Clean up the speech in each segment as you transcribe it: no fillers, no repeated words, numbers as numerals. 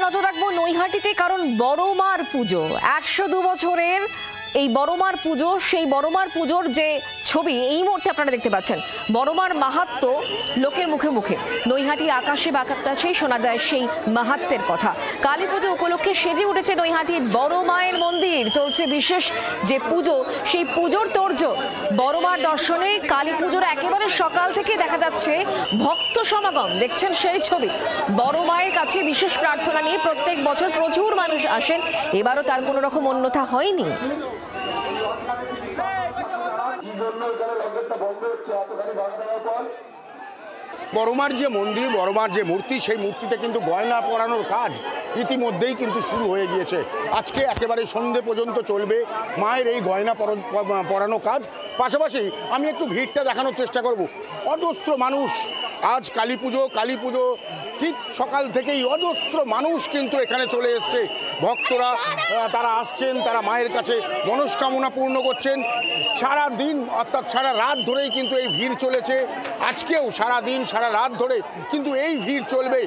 নজর রাখবো নৈহাটিতে, কারণ বড়মার পুজো 102 বছরের এই বড়মার পুজো, সেই বড়মার পুজোর যে ছবি এই মুহূর্তে আপনারা দেখতে পাচ্ছেন। বড়মার মাহাত্ম্য লোকের মুখে মুখে, নৈহাটির আকাশে বাতাসেই শোনা যায় সেই মাহাত্ম্যের কথা। কালী পুজো উপলক্ষে সেজে উঠেছে নৈহাটির বড় মায়ের মন্দির। চলছে বিশেষ যে পুজো, সেই পুজোর তোড়জোড়। বড়মার দর্শনে কালী পুজোর একেবারে সকাল থেকে দেখা যাচ্ছে ভক্ত সমাগম। দেখছেন সেই ছবি। বড় মায়ের কাছে বিশেষ প্রার্থনা নিয়ে প্রত্যেক বছর প্রচুর মানুষ আসেন, এবারও তার কোনো রকম অন্যথা হয়নি। বড়মার যে মন্দির, বড়মার যে মূর্তি, সেই মূর্তিতে কিন্তু গয়না পরানোর কাজ ইতিমধ্যেই কিন্তু শুরু হয়ে গিয়েছে। আজকে একেবারে সন্ধে পর্যন্ত চলবে মায়ের এই গয়না পরানো কাজ। পাশাপাশি আমি একটু ভিড়টা দেখানোর চেষ্টা করব। অজস্র মানুষ আজ কালী পুজো ঠিক সকাল থেকেই অজস্র মানুষ কিন্তু এখানে চলে এসছে। ভক্তরা তারা আসছেন, তারা মায়ের কাছে মনস্কামনা পূর্ণ করছেন। সারা দিন অর্থাৎ সারা রাত ধরেই কিন্তু এই ভিড় চলেছে। আজকেও সারা দিন সারা রাত ধরে কিন্তু এই ভিড় চলবে।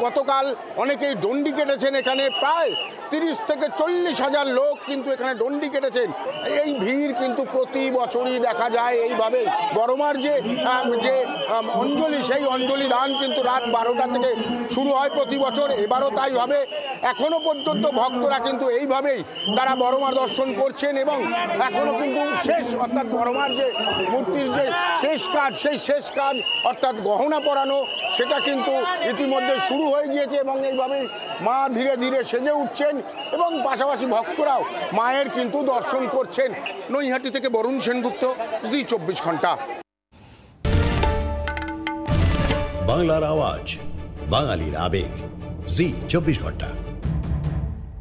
গতকাল অনেকেই ডন্ডি কেটেছেন, এখানে প্রায় 30 থেকে 40 হাজার লোক কিন্তু এখানে ডন্ডি কেটেছেন। এই ভিড় কিন্তু প্রতি বছরই দেখা যায় এইভাবে। বড়মার যে অঞ্জলি, সেই অঞ্জলি দান কিন্তু রাত 12টা থেকে শুরু হয় প্রতি বছর। এবারও তাই হবে। এখনো পর্যন্ত ভক্তরা কিন্তু এইভাবেই তারা বড়মার দর্শন করছেন এবং এখনো কিন্তু শেষ অর্থাৎ বড়মার যে মূর্তির যে শেষ কাজ, সেই শেষ কাজ অর্থাৎ গহনা পরানো, সেটা কিন্তু ইতিমধ্যে শুরু হয়ে গিয়েছে এবং এইভাবেই মা ধীরে ধীরে সেজে উঠছেন এবং পাশাপাশি ভক্তরাও মায়ের কিন্তু দর্শন করছেন। নৈহাটি থেকে বরুণ সেনগুপ্ত, জি 24 ঘন্টা। বাংলার আওয়াজ, বাঙালির আবেগ, জি 24 ঘন্টা।